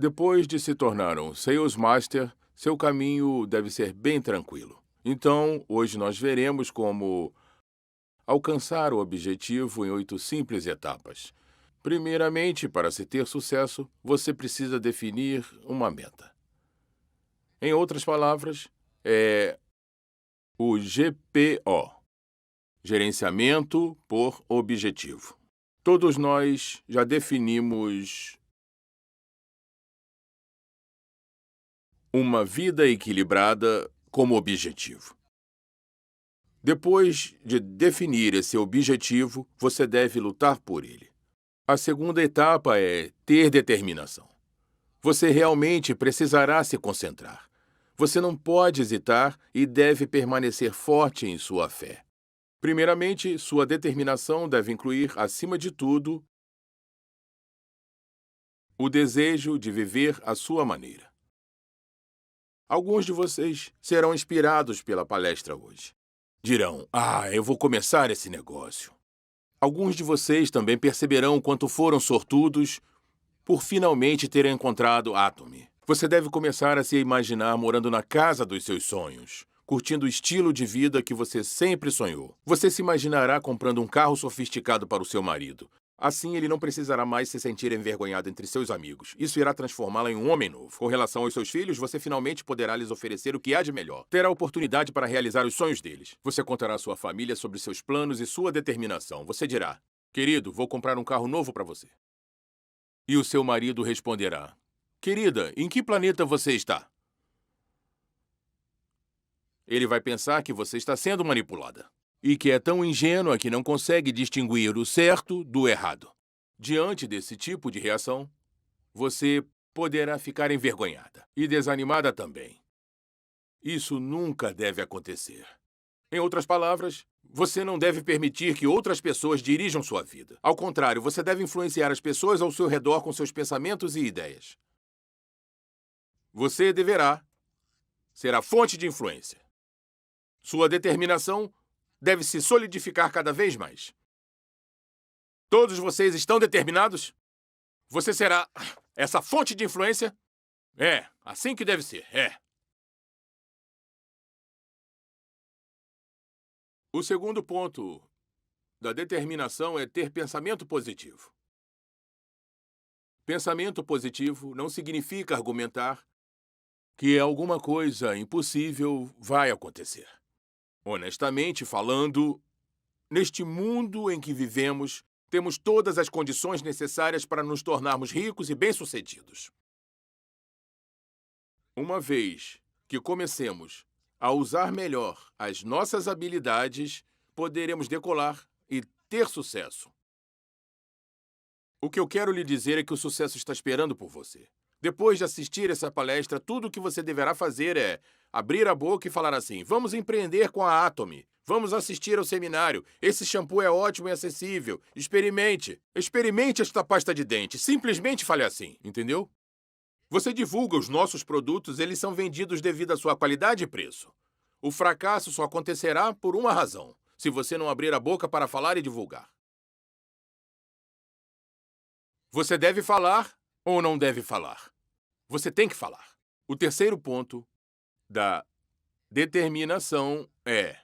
Depois de se tornar um Sales Master, seu caminho deve ser bem tranquilo. Então, hoje nós veremos como alcançar o objetivo em 8 simples etapas. Primeiramente, para se ter sucesso, você precisa definir uma meta. Em outras palavras, é o GPO, Gerenciamento por Objetivo. Todos nós já definimos uma vida equilibrada como objetivo. Depois de definir esse objetivo, você deve lutar por ele. A segunda etapa é ter determinação. Você realmente precisará se concentrar. Você não pode hesitar e deve permanecer forte em sua fé. Primeiramente, sua determinação deve incluir, acima de tudo, o desejo de viver à sua maneira. Alguns de vocês serão inspirados pela palestra hoje. Dirão, eu vou começar esse negócio. Alguns de vocês também perceberão o quanto foram sortudos por finalmente terem encontrado Atomy. Você deve começar a se imaginar morando na casa dos seus sonhos, curtindo o estilo de vida que você sempre sonhou. Você se imaginará comprando um carro sofisticado para o seu marido. Assim, ele não precisará mais se sentir envergonhado entre seus amigos. Isso irá transformá-la em um homem novo. Com relação aos seus filhos, você finalmente poderá lhes oferecer o que há de melhor. Terá oportunidade para realizar os sonhos deles. Você contará à sua família sobre seus planos e sua determinação. Você dirá, querido, vou comprar um carro novo para você. E o seu marido responderá, querida, em que planeta você está? Ele vai pensar que você está sendo manipulada e que é tão ingênua que não consegue distinguir o certo do errado. Diante desse tipo de reação, você poderá ficar envergonhada e desanimada também. Isso nunca deve acontecer. Em outras palavras, você não deve permitir que outras pessoas dirijam sua vida. Ao contrário, você deve influenciar as pessoas ao seu redor com seus pensamentos e ideias. Você deverá ser a fonte de influência. Sua determinação deve se solidificar cada vez mais. Todos vocês estão determinados? Você será essa fonte de influência? É, assim que deve ser, é. O segundo ponto da determinação é ter pensamento positivo. Pensamento positivo não significa argumentar que alguma coisa impossível vai acontecer. Honestamente falando, neste mundo em que vivemos, temos todas as condições necessárias para nos tornarmos ricos e bem-sucedidos. Uma vez que comecemos a usar melhor as nossas habilidades, poderemos decolar e ter sucesso. O que eu quero lhe dizer é que o sucesso está esperando por você. Depois de assistir essa palestra, tudo o que você deverá fazer é abrir a boca e falar assim, vamos empreender com a Atomy. Vamos assistir ao seminário. Esse shampoo é ótimo e acessível. Experimente. Experimente esta pasta de dente. Simplesmente fale assim, entendeu? Você divulga os nossos produtos, eles são vendidos devido à sua qualidade e preço. O fracasso só acontecerá por uma razão, se você não abrir a boca para falar e divulgar. Você deve falar ou não deve falar? Você tem que falar. O terceiro ponto da determinação é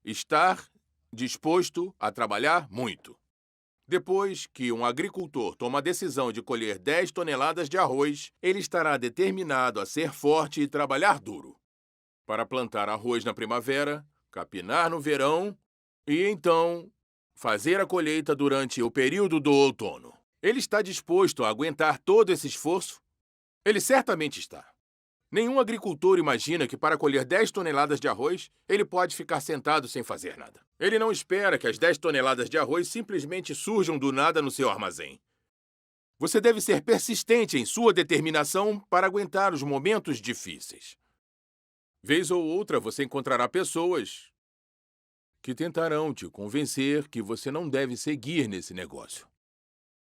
estar disposto a trabalhar muito. Depois que um agricultor toma a decisão de colher 10 toneladas de arroz, ele estará determinado a ser forte e trabalhar duro. Para plantar arroz na primavera, capinar no verão e então fazer a colheita durante o período do outono. Ele está disposto a aguentar todo esse esforço? Ele certamente está. Nenhum agricultor imagina que para colher 10 toneladas de arroz, ele pode ficar sentado sem fazer nada. Ele não espera que as 10 toneladas de arroz simplesmente surjam do nada no seu armazém. Você deve ser persistente em sua determinação para aguentar os momentos difíceis. Vez ou outra você encontrará pessoas que tentarão te convencer que você não deve seguir nesse negócio.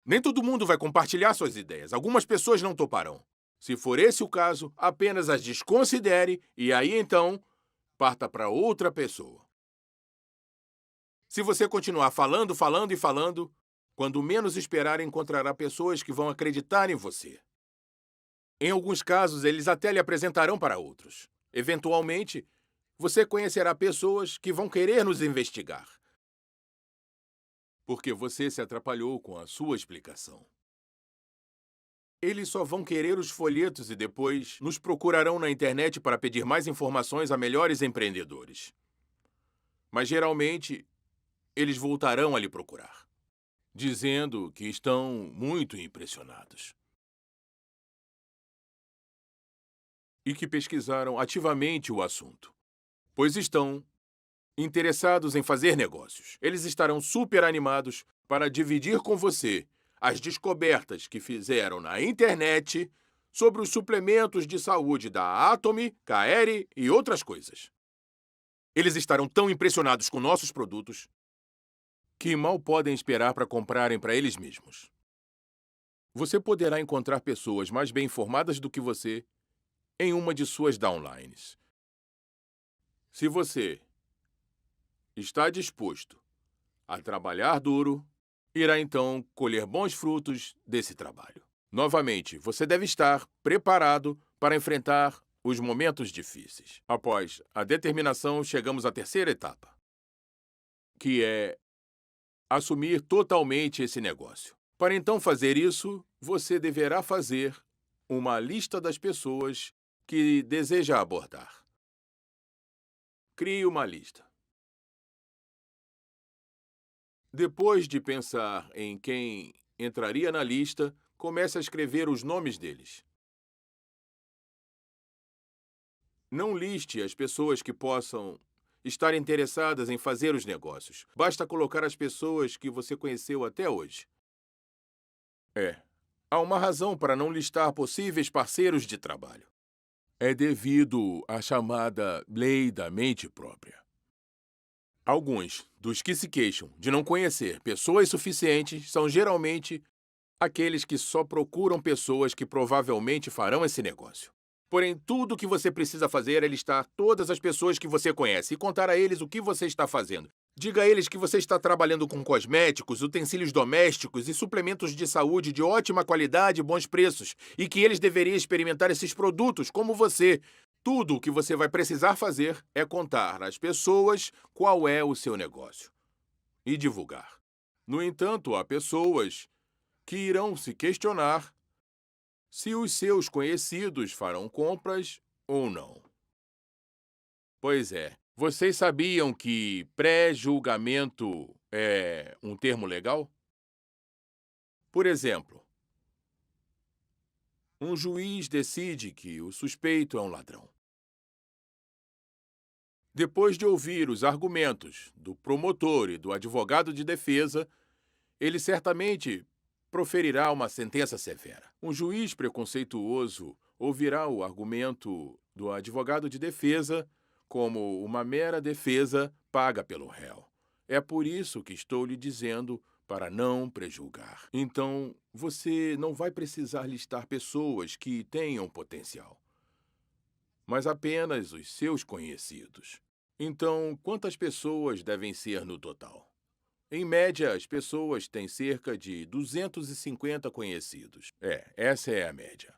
Nem todo mundo vai compartilhar suas ideias. Algumas pessoas não toparão. Se for esse o caso, apenas as desconsidere e aí então parta para outra pessoa. Se você continuar falando, falando e falando, quando menos esperar, encontrará pessoas que vão acreditar em você. Em alguns casos, eles até lhe apresentarão para outros. Eventualmente, você conhecerá pessoas que vão querer nos investigar, porque você se atrapalhou com a sua explicação. Eles só vão querer os folhetos e depois nos procurarão na internet para pedir mais informações a melhores empreendedores. Mas geralmente, eles voltarão a lhe procurar, dizendo que estão muito impressionados e que pesquisaram ativamente o assunto, pois estão interessados em fazer negócios. Eles estarão super animados para dividir com você as descobertas que fizeram na internet sobre os suplementos de saúde da Atomy, Kaeri e outras coisas. Eles estarão tão impressionados com nossos produtos que mal podem esperar para comprarem para eles mesmos. Você poderá encontrar pessoas mais bem informadas do que você em uma de suas downlines. Se você está disposto a trabalhar duro, irá então colher bons frutos desse trabalho. Novamente, você deve estar preparado para enfrentar os momentos difíceis. Após a determinação, chegamos à terceira etapa, que é assumir totalmente esse negócio. Para então fazer isso, você deverá fazer uma lista das pessoas que deseja abordar. Crie uma lista. Depois de pensar em quem entraria na lista, comece a escrever os nomes deles. Não liste as pessoas que possam estar interessadas em fazer os negócios. Basta colocar as pessoas que você conheceu até hoje. Há uma razão para não listar possíveis parceiros de trabalho. É devido à chamada lei da mente própria. Alguns dos que se queixam de não conhecer pessoas suficientes são geralmente aqueles que só procuram pessoas que provavelmente farão esse negócio. Porém, tudo o que você precisa fazer é listar todas as pessoas que você conhece e contar a eles o que você está fazendo. Diga a eles que você está trabalhando com cosméticos, utensílios domésticos e suplementos de saúde de ótima qualidade e bons preços, e que eles deveriam experimentar esses produtos como você. Tudo o que você vai precisar fazer é contar às pessoas qual é o seu negócio e divulgar. No entanto, há pessoas que irão se questionar se os seus conhecidos farão compras ou não. Pois é, vocês sabiam que pré-julgamento é um termo legal? Por exemplo, um juiz decide que o suspeito é um ladrão. Depois de ouvir os argumentos do promotor e do advogado de defesa, ele certamente proferirá uma sentença severa. Um juiz preconceituoso ouvirá o argumento do advogado de defesa como uma mera defesa paga pelo réu. É por isso que estou lhe dizendo para não prejulgar. Então, você não vai precisar listar pessoas que tenham potencial, mas apenas os seus conhecidos. Então, quantas pessoas devem ser no total? Em média, as pessoas têm cerca de 250 conhecidos. Essa é a média.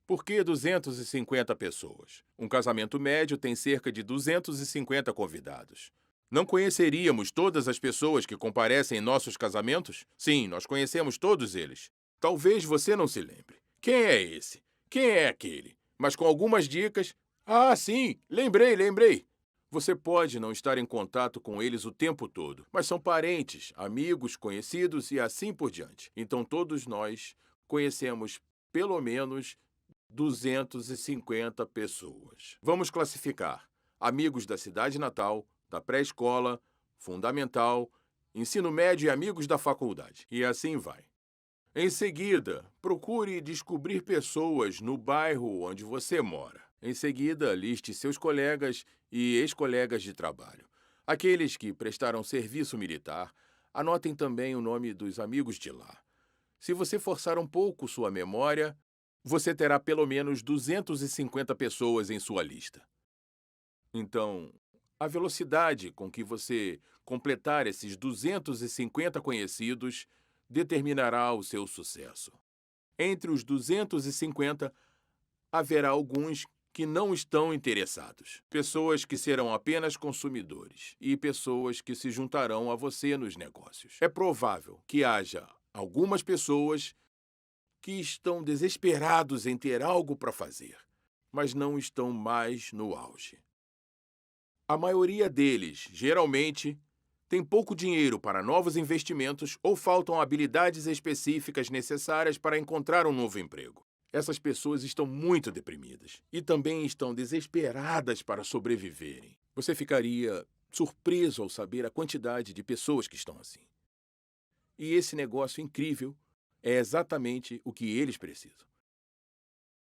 Por que 250 pessoas? Um casamento médio tem cerca de 250 convidados. Não conheceríamos todas as pessoas que comparecem em nossos casamentos? Sim, nós conhecemos todos eles. Talvez você não se lembre. Quem é esse? Quem é aquele? Mas com algumas dicas... Ah, sim, lembrei. Você pode não estar em contato com eles o tempo todo, mas são parentes, amigos, conhecidos e assim por diante. Então todos nós conhecemos pelo menos 250 pessoas. Vamos classificar: amigos da cidade natal, da pré-escola, fundamental, ensino médio e amigos da faculdade. E assim vai. Em seguida, procure descobrir pessoas no bairro onde você mora. Em seguida, liste seus colegas e ex-colegas de trabalho. Aqueles que prestaram serviço militar, anotem também o nome dos amigos de lá. Se você forçar um pouco sua memória, você terá pelo menos 250 pessoas em sua lista. Então, a velocidade com que você completar esses 250 conhecidos determinará o seu sucesso. Entre os 250, haverá alguns que não estão interessados. Pessoas que serão apenas consumidores e pessoas que se juntarão a você nos negócios. É provável que haja algumas pessoas que estão desesperados em ter algo para fazer, mas não estão mais no auge. A maioria deles, geralmente, tem pouco dinheiro para novos investimentos ou faltam habilidades específicas necessárias para encontrar um novo emprego. Essas pessoas estão muito deprimidas e também estão desesperadas para sobreviverem. Você ficaria surpreso ao saber a quantidade de pessoas que estão assim. E esse negócio incrível é exatamente o que eles precisam.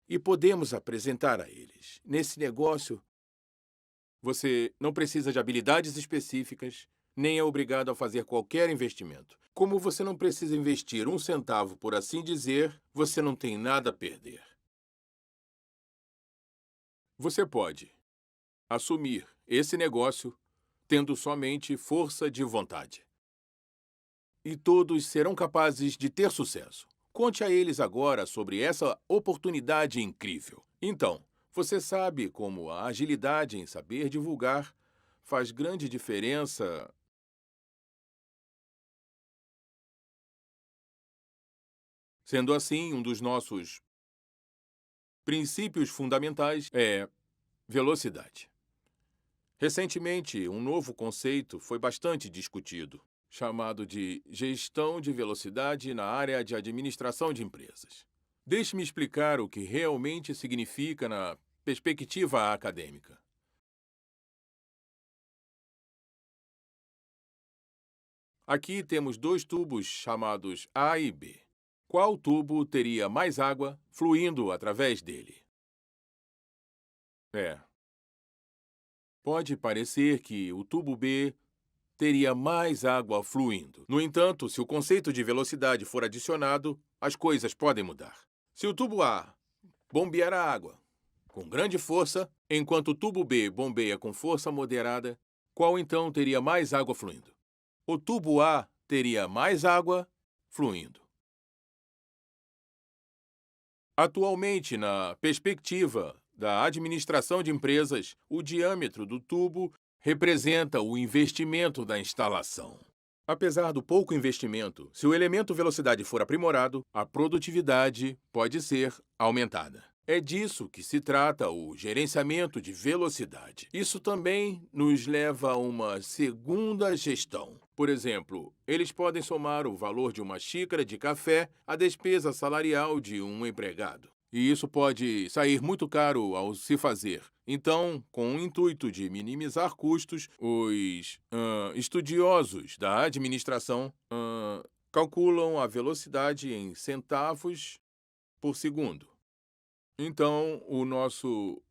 E podemos apresentar a eles. Nesse negócio, você não precisa de habilidades específicas, nem é obrigado a fazer qualquer investimento. Como você não precisa investir um centavo, por assim dizer, você não tem nada a perder. Você pode assumir esse negócio tendo somente força de vontade. E todos serão capazes de ter sucesso. Conte a eles agora sobre essa oportunidade incrível. Então, você sabe como a agilidade em saber divulgar faz grande diferença. Sendo assim, um dos nossos princípios fundamentais é velocidade. Recentemente, um novo conceito foi bastante discutido, chamado de gestão de velocidade na área de administração de empresas. Deixe-me explicar o que realmente significa na perspectiva acadêmica. Aqui temos dois tubos chamados A e B. Qual tubo teria mais água fluindo através dele? Pode parecer que o tubo B teria mais água fluindo. No entanto, se o conceito de velocidade for adicionado, as coisas podem mudar. Se o tubo A bombear a água com grande força, enquanto o tubo B bombeia com força moderada, qual então teria mais água fluindo? O tubo A teria mais água fluindo. Atualmente, na perspectiva da administração de empresas, o diâmetro do tubo representa o investimento da instalação. Apesar do pouco investimento, se o elemento velocidade for aprimorado, a produtividade pode ser aumentada. É disso que se trata o gerenciamento de velocidade. Isso também nos leva a uma segunda gestão. Por exemplo, eles podem somar o valor de uma xícara de café à despesa salarial de um empregado. E isso pode sair muito caro ao se fazer. Então, com o intuito de minimizar custos, os estudiosos da administração calculam a velocidade em centavos por segundo. Então, o nosso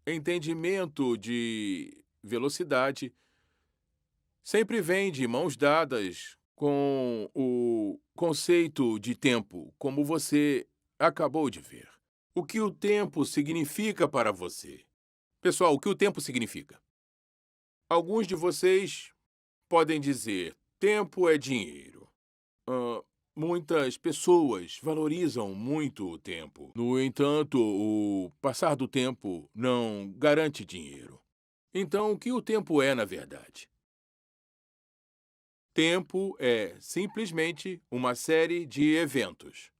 entendimento de velocidade sempre vem de mãos dadas com o conceito de tempo, como você acabou de ver. O que o tempo significa para você? Pessoal, o que o tempo significa? Alguns de vocês podem dizer: tempo é dinheiro. Muitas pessoas valorizam muito o tempo. No entanto, o passar do tempo não garante dinheiro. Então, o que o tempo é, na verdade? Tempo é simplesmente uma série de eventos.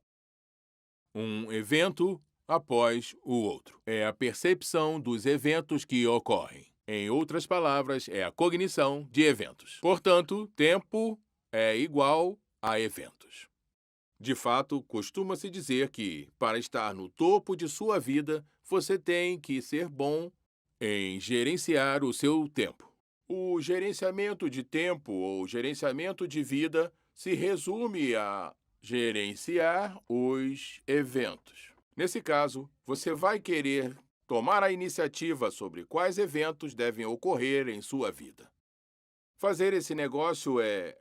Um evento após o outro. É a percepção dos eventos que ocorrem. Em outras palavras, é a cognição de eventos. Portanto, tempo é igual a eventos. De fato, costuma-se dizer que, para estar no topo de sua vida, você tem que ser bom em gerenciar o seu tempo. O gerenciamento de tempo ou gerenciamento de vida se resume a gerenciar os eventos. Nesse caso, você vai querer tomar a iniciativa sobre quais eventos devem ocorrer em sua vida. Fazer esse negócio é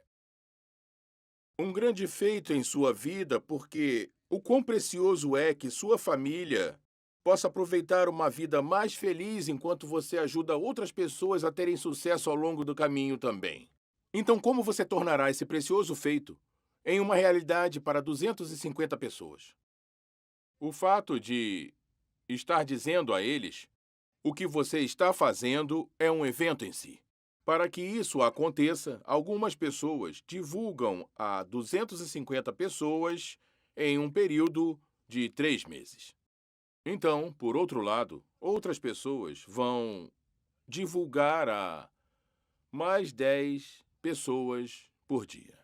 um grande feito em sua vida porque o quão precioso é que sua família possa aproveitar uma vida mais feliz enquanto você ajuda outras pessoas a terem sucesso ao longo do caminho também. Então, como você tornará esse precioso feito em uma realidade para 250 pessoas? O fato de estar dizendo a eles o que você está fazendo é um evento em si. Para que isso aconteça, algumas pessoas divulgam a 250 pessoas em um período de 3 meses. Então, por outro lado, outras pessoas vão divulgar a mais 10 pessoas por dia.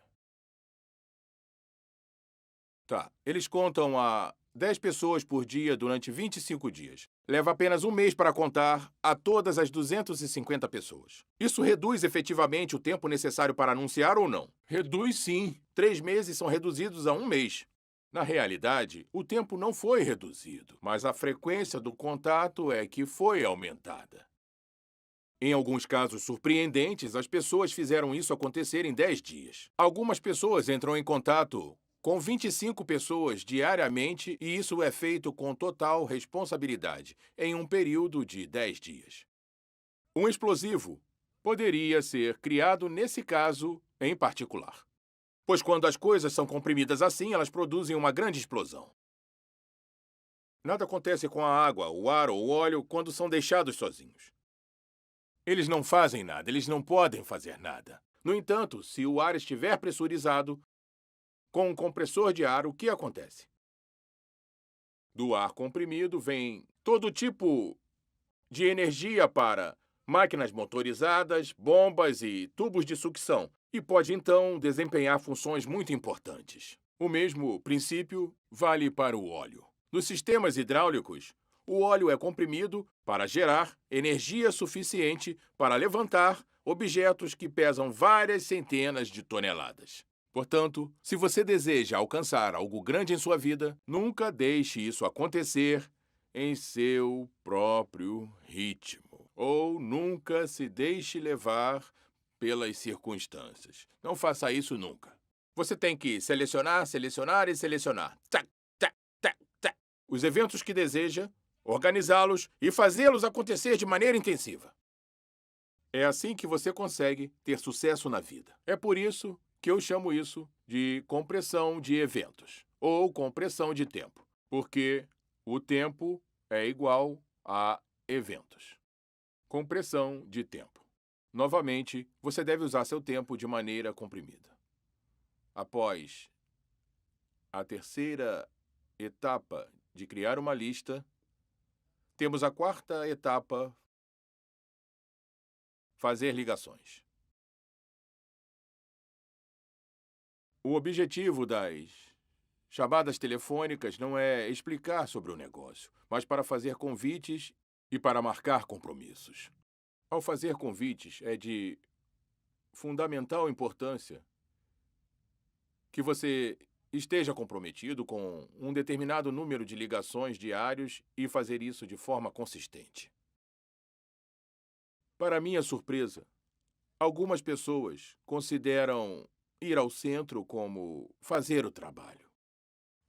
Tá, eles contam a 10 pessoas por dia durante 25 dias. Leva apenas um mês para contar a todas as 250 pessoas. Isso reduz efetivamente o tempo necessário para anunciar ou não? Reduz sim. 3 meses são reduzidos a um mês. Na realidade, o tempo não foi reduzido, mas a frequência do contato é que foi aumentada. Em alguns casos surpreendentes, as pessoas fizeram isso acontecer em 10 dias. Algumas pessoas entram em contato com 25 pessoas diariamente e isso é feito com total responsabilidade, em um período de 10 dias. Um explosivo poderia ser criado nesse caso em particular. Pois quando as coisas são comprimidas assim, elas produzem uma grande explosão. Nada acontece com a água, o ar ou o óleo quando são deixados sozinhos. Eles não fazem nada, eles não podem fazer nada. No entanto, se o ar estiver pressurizado, com um compressor de ar, o que acontece? Do ar comprimido vem todo tipo de energia para máquinas motorizadas, bombas e tubos de sucção, e pode então desempenhar funções muito importantes. O mesmo princípio vale para o óleo. Nos sistemas hidráulicos, o óleo é comprimido para gerar energia suficiente para levantar objetos que pesam várias centenas de toneladas. Portanto, se você deseja alcançar algo grande em sua vida, nunca deixe isso acontecer em seu próprio ritmo. Ou nunca se deixe levar pelas circunstâncias. Não faça isso nunca. Você tem que selecionar, selecionar e selecionar. Tac, tac, tac, tac. Os eventos que deseja, organizá-los e fazê-los acontecer de maneira intensiva. É assim que você consegue ter sucesso na vida. É por isso que eu chamo isso de compressão de eventos, ou compressão de tempo, porque o tempo é igual a eventos. Compressão de tempo. Novamente, você deve usar seu tempo de maneira comprimida. Após a terceira etapa de criar uma lista, temos a quarta etapa, fazer ligações. O objetivo das chamadas telefônicas não é explicar sobre o negócio, mas para fazer convites e para marcar compromissos. Ao fazer convites, é de fundamental importância que você esteja comprometido com um determinado número de ligações diários e fazer isso de forma consistente. Para minha surpresa, algumas pessoas consideram ir ao centro como fazer o trabalho.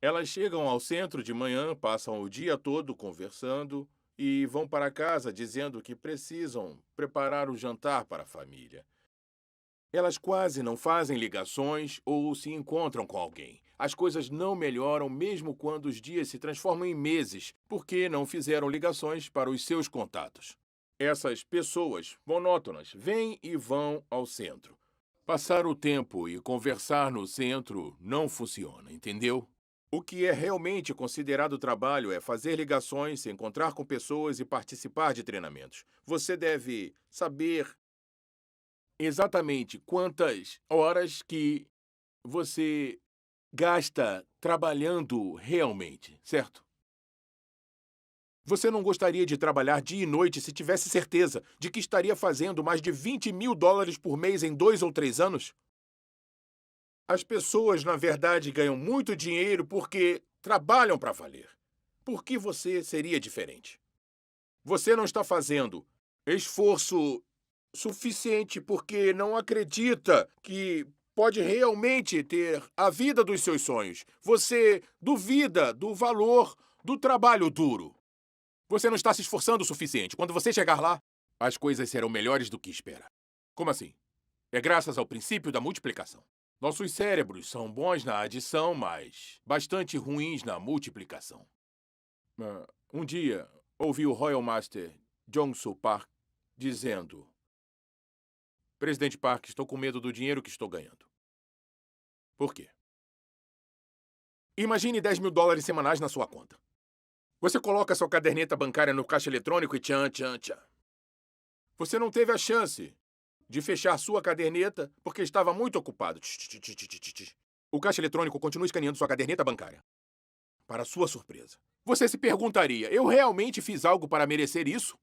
Elas chegam ao centro de manhã, passam o dia todo conversando e vão para casa dizendo que precisam preparar o jantar para a família. Elas quase não fazem ligações ou se encontram com alguém. As coisas não melhoram mesmo quando os dias se transformam em meses, porque não fizeram ligações para os seus contatos. Essas pessoas monótonas vêm e vão ao centro. Passar o tempo e conversar no centro não funciona, entendeu? O que é realmente considerado trabalho é fazer ligações, se encontrar com pessoas e participar de treinamentos. Você deve saber exatamente quantas horas que você gasta trabalhando realmente, certo? Você não gostaria de trabalhar dia e noite se tivesse certeza de que estaria fazendo mais de $20.000 por mês em 2 ou 3 anos? As pessoas, na verdade, ganham muito dinheiro porque trabalham para valer. Por que você seria diferente? Você não está fazendo esforço suficiente porque não acredita que pode realmente ter a vida dos seus sonhos. Você duvida do valor do trabalho duro. Você não está se esforçando o suficiente. Quando você chegar lá, as coisas serão melhores do que espera. Como assim? É graças ao princípio da multiplicação. Nossos cérebros são bons na adição, mas bastante ruins na multiplicação. Um dia, ouvi o Royal Master Jong-soo Park dizendo: Presidente Park, estou com medo do dinheiro que estou ganhando. Por quê? Imagine $10.000 semanais na sua conta. Você coloca sua caderneta bancária no caixa eletrônico e tchan, tchan, tchan. Você não teve a chance de fechar sua caderneta porque estava muito ocupado. O caixa eletrônico continua escaneando sua caderneta bancária. Para sua surpresa, você se perguntaria: eu realmente fiz algo para merecer isso?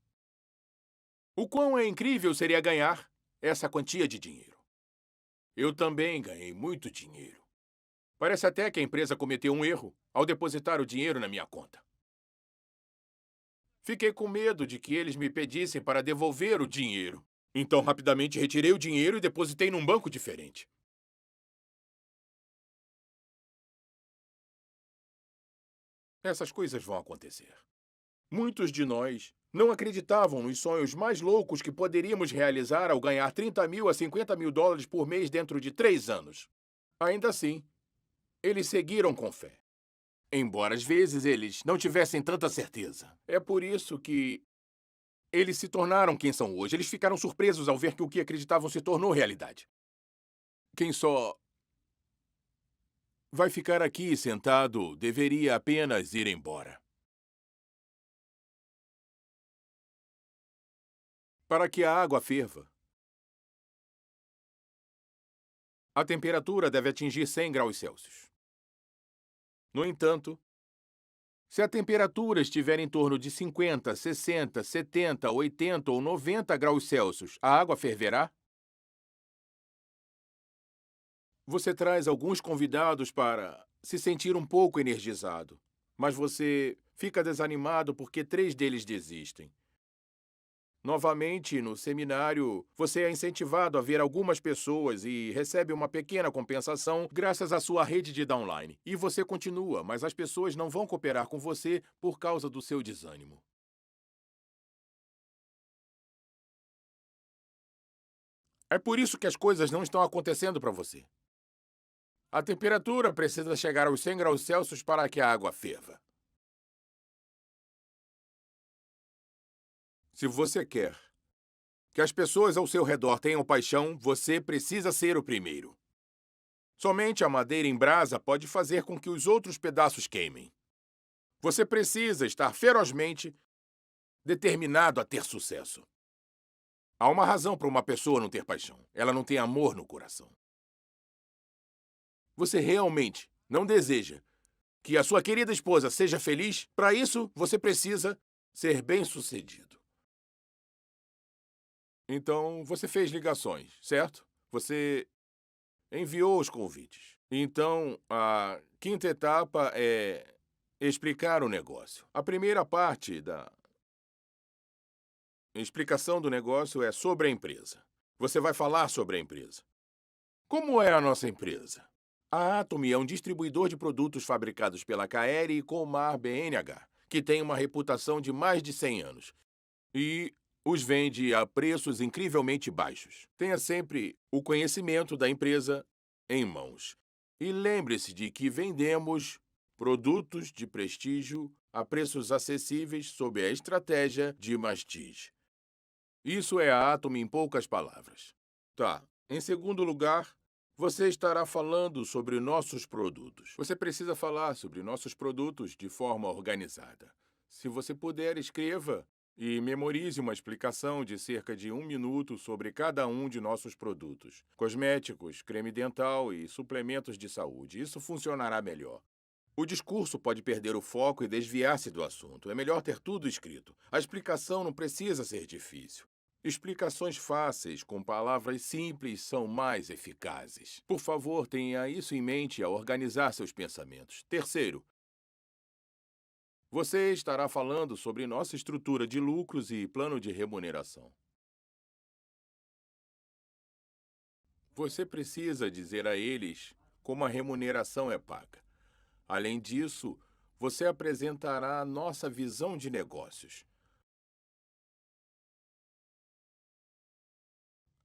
O quão incrível seria ganhar essa quantia de dinheiro? Eu também ganhei muito dinheiro. Parece até que a empresa cometeu um erro ao depositar o dinheiro na minha conta. Fiquei com medo de que eles me pedissem para devolver o dinheiro. Então, rapidamente retirei o dinheiro e depositei num banco diferente. Essas coisas vão acontecer. Muitos de nós não acreditavam nos sonhos mais loucos que poderíamos realizar ao ganhar 30 mil a 50 mil dólares por mês dentro de 3 anos. Ainda assim, eles seguiram com fé. Embora às vezes eles não tivessem tanta certeza. É por isso que eles se tornaram quem são hoje. Eles ficaram surpresos ao ver que o que acreditavam se tornou realidade. Quem só vai ficar aqui sentado deveria apenas ir embora. Para que a água ferva, a temperatura deve atingir 100 graus Celsius. No entanto, se a temperatura estiver em torno de 50, 60, 70, 80 ou 90 graus Celsius, a água ferverá? Você traz alguns convidados para se sentir um pouco energizado, mas você fica desanimado porque 3 deles desistem. Novamente, no seminário, você é incentivado a ver algumas pessoas e recebe uma pequena compensação graças à sua rede de downline. E você continua, mas as pessoas não vão cooperar com você por causa do seu desânimo. É por isso que as coisas não estão acontecendo para você. A temperatura precisa chegar aos 100 graus Celsius para que a água ferva. Se você quer que as pessoas ao seu redor tenham paixão, você precisa ser o primeiro. Somente a madeira em brasa pode fazer com que os outros pedaços queimem. Você precisa estar ferozmente determinado a ter sucesso. Há uma razão para uma pessoa não ter paixão. Ela não tem amor no coração. Você realmente não deseja que a sua querida esposa seja feliz? Para isso, você precisa ser bem-sucedido. Então, você fez ligações, certo? Você enviou os convites. Então, a quinta etapa é explicar o negócio. A primeira parte da explicação do negócio é sobre a empresa. Você vai falar sobre a empresa. Como é a nossa empresa? A Atomy é um distribuidor de produtos fabricados pela KR e Colmar BNH, que tem uma reputação de mais de 100 anos. E os vende a preços incrivelmente baixos. Tenha sempre o conhecimento da empresa em mãos. E lembre-se de que vendemos produtos de prestígio a preços acessíveis sob a estratégia de Mastige. Isso é a Atomy em poucas palavras. Tá. Em segundo lugar, você estará falando sobre nossos produtos. Você precisa falar sobre nossos produtos de forma organizada. Se você puder, escreva e memorize uma explicação de cerca de 1 minuto sobre cada um de nossos produtos. Cosméticos, creme dental e suplementos de saúde. Isso funcionará melhor. O discurso pode perder o foco e desviar-se do assunto. É melhor ter tudo escrito. A explicação não precisa ser difícil. Explicações fáceis, com palavras simples, são mais eficazes. Por favor, tenha isso em mente ao organizar seus pensamentos. Terceiro, você estará falando sobre nossa estrutura de lucros e plano de remuneração. Você precisa dizer a eles como a remuneração é paga. Além disso, você apresentará a nossa visão de negócios.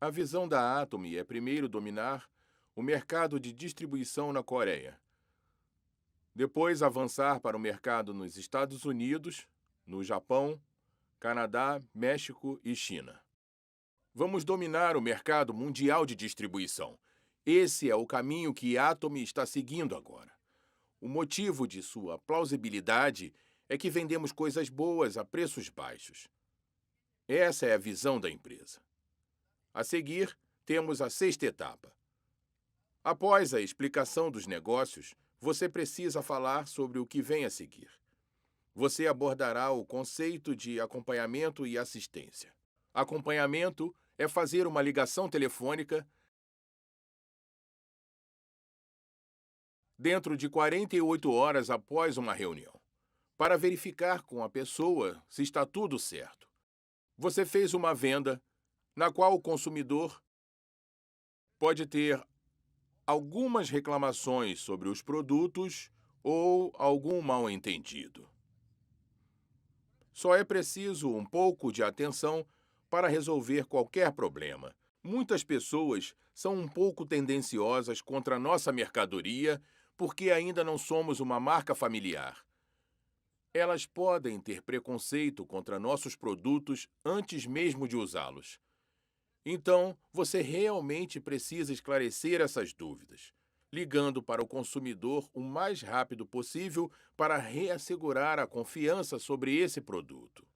A visão da Atomy é primeiro dominar o mercado de distribuição na Coreia, depois avançar para o mercado nos Estados Unidos, no Japão, Canadá, México e China. Vamos dominar o mercado mundial de distribuição. Esse é o caminho que a Atomy está seguindo agora. O motivo de sua plausibilidade é que vendemos coisas boas a preços baixos. Essa é a visão da empresa. A seguir, temos a sexta etapa. Após a explicação dos negócios, você precisa falar sobre o que vem a seguir. Você abordará o conceito de acompanhamento e assistência. Acompanhamento é fazer uma ligação telefônica dentro de 48 horas após uma reunião, para verificar com a pessoa se está tudo certo. Você fez uma venda na qual o consumidor pode ter algumas reclamações sobre os produtos ou algum mal-entendido. Só é preciso um pouco de atenção para resolver qualquer problema. Muitas pessoas são um pouco tendenciosas contra a nossa mercadoria porque ainda não somos uma marca familiar. Elas podem ter preconceito contra nossos produtos antes mesmo de usá-los. Então, você realmente precisa esclarecer essas dúvidas, ligando para o consumidor o mais rápido possível para reassegurar a confiança sobre esse produto.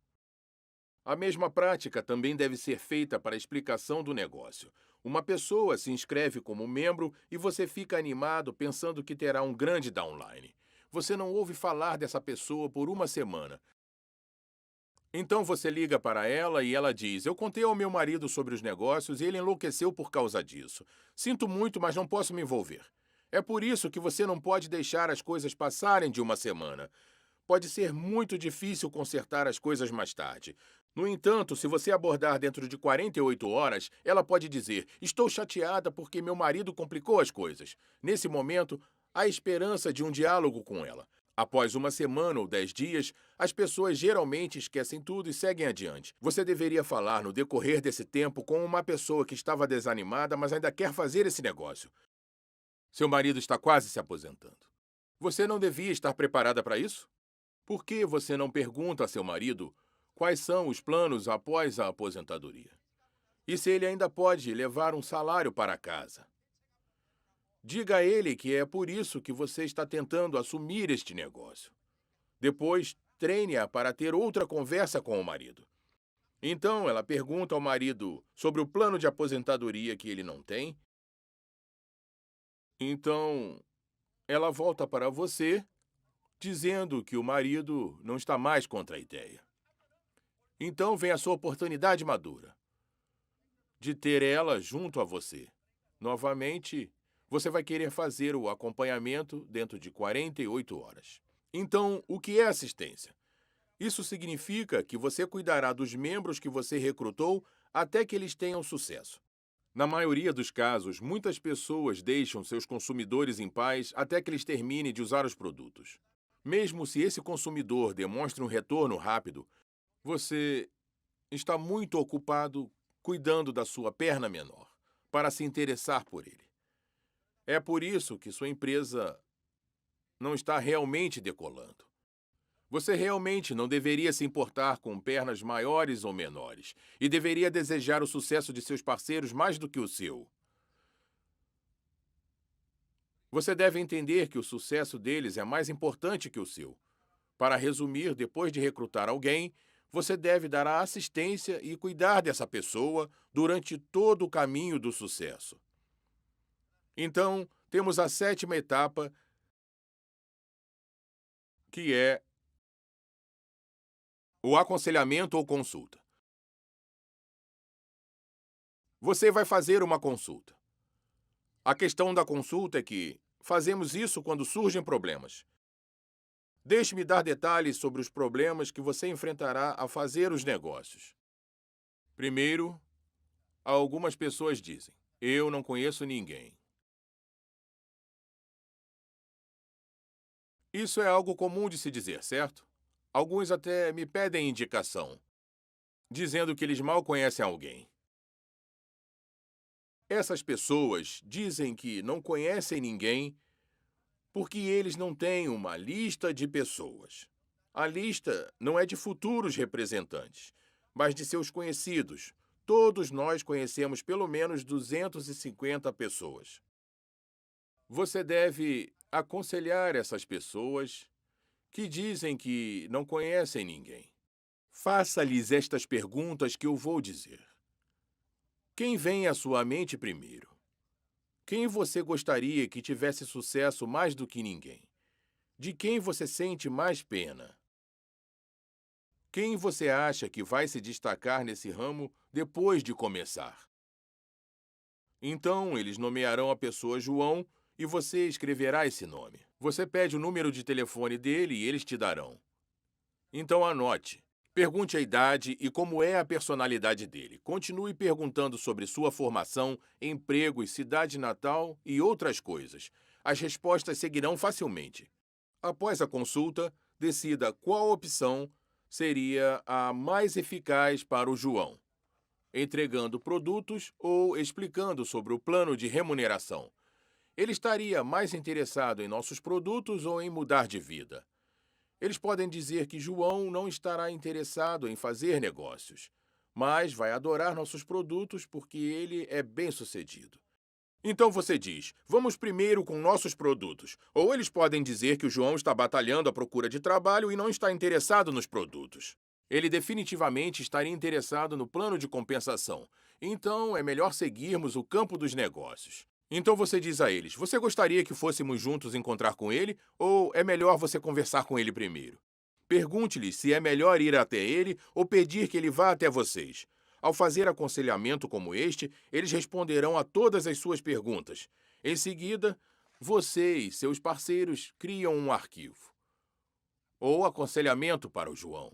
A mesma prática também deve ser feita para a explicação do negócio. Uma pessoa se inscreve como membro e você fica animado pensando que terá um grande downline. Você não ouve falar dessa pessoa por uma semana. Então você liga para ela e ela diz: "Eu contei ao meu marido sobre os negócios e ele enlouqueceu por causa disso. Sinto muito, mas não posso me envolver." É por isso que você não pode deixar as coisas passarem de uma semana. Pode ser muito difícil consertar as coisas mais tarde. No entanto, se você abordar dentro de 48 horas, ela pode dizer: "Estou chateada porque meu marido complicou as coisas." Nesse momento, há esperança de um diálogo com ela. Após uma semana ou 10 dias, as pessoas geralmente esquecem tudo e seguem adiante. Você deveria falar no decorrer desse tempo com uma pessoa que estava desanimada, mas ainda quer fazer esse negócio. Seu marido está quase se aposentando. Você não devia estar preparada para isso? Por que você não pergunta a seu marido quais são os planos após a aposentadoria? E se ele ainda pode levar um salário para casa? Diga a ele que é por isso que você está tentando assumir este negócio. Depois, treine-a para ter outra conversa com o marido. Então, ela pergunta ao marido sobre o plano de aposentadoria que ele não tem. Então, ela volta para você, dizendo que o marido não está mais contra a ideia. Então vem a sua oportunidade madura de ter ela junto a você. Novamente, você vai querer fazer o acompanhamento dentro de 48 horas. Então, o que é assistência? Isso significa que você cuidará dos membros que você recrutou até que eles tenham sucesso. Na maioria dos casos, muitas pessoas deixam seus consumidores em paz até que eles terminem de usar os produtos. Mesmo se esse consumidor demonstre um retorno rápido, você está muito ocupado cuidando da sua perna menor, para se interessar por ele. É por isso que sua empresa não está realmente decolando. Você realmente não deveria se importar com pernas maiores ou menores e deveria desejar o sucesso de seus parceiros mais do que o seu. Você deve entender que o sucesso deles é mais importante que o seu. Para resumir, depois de recrutar alguém, você deve dar a assistência e cuidar dessa pessoa durante todo o caminho do sucesso. Então, temos a sétima etapa, que é o aconselhamento ou consulta. Você vai fazer uma consulta. A questão da consulta é que fazemos isso quando surgem problemas. Deixe-me dar detalhes sobre os problemas que você enfrentará ao fazer os negócios. Primeiro, algumas pessoas dizem: "Eu não conheço ninguém." Isso é algo comum de se dizer, certo? Alguns até me pedem indicação, dizendo que eles mal conhecem alguém. Essas pessoas dizem que não conhecem ninguém porque eles não têm uma lista de pessoas. A lista não é de futuros representantes, mas de seus conhecidos. Todos nós conhecemos pelo menos 250 pessoas. Você deve aconselhar essas pessoas que dizem que não conhecem ninguém. Faça-lhes estas perguntas que eu vou dizer. Quem vem à sua mente primeiro? Quem você gostaria que tivesse sucesso mais do que ninguém? De quem você sente mais pena? Quem você acha que vai se destacar nesse ramo depois de começar? Então, eles nomearão a pessoa João e você escreverá esse nome. Você pede o número de telefone dele e eles te darão. Então, anote. Pergunte a idade e como é a personalidade dele. Continue perguntando sobre sua formação, empregos, cidade natal e outras coisas. As respostas seguirão facilmente. Após a consulta, decida qual opção seria a mais eficaz para o João, entregando produtos ou explicando sobre o plano de remuneração. Ele estaria mais interessado em nossos produtos ou em mudar de vida? Eles podem dizer que João não estará interessado em fazer negócios, mas vai adorar nossos produtos porque ele é bem-sucedido. Então você diz: vamos primeiro com nossos produtos. Ou eles podem dizer que o João está batalhando à procura de trabalho e não está interessado nos produtos. Ele definitivamente estaria interessado no plano de compensação. Então é melhor seguirmos o campo dos negócios. Então você diz a eles: você gostaria que fôssemos juntos encontrar com ele? Ou é melhor você conversar com ele primeiro? Pergunte-lhe se é melhor ir até ele ou pedir que ele vá até vocês. Ao fazer aconselhamento como este, eles responderão a todas as suas perguntas. Em seguida, você e seus parceiros criam um arquivo ou aconselhamento para o João.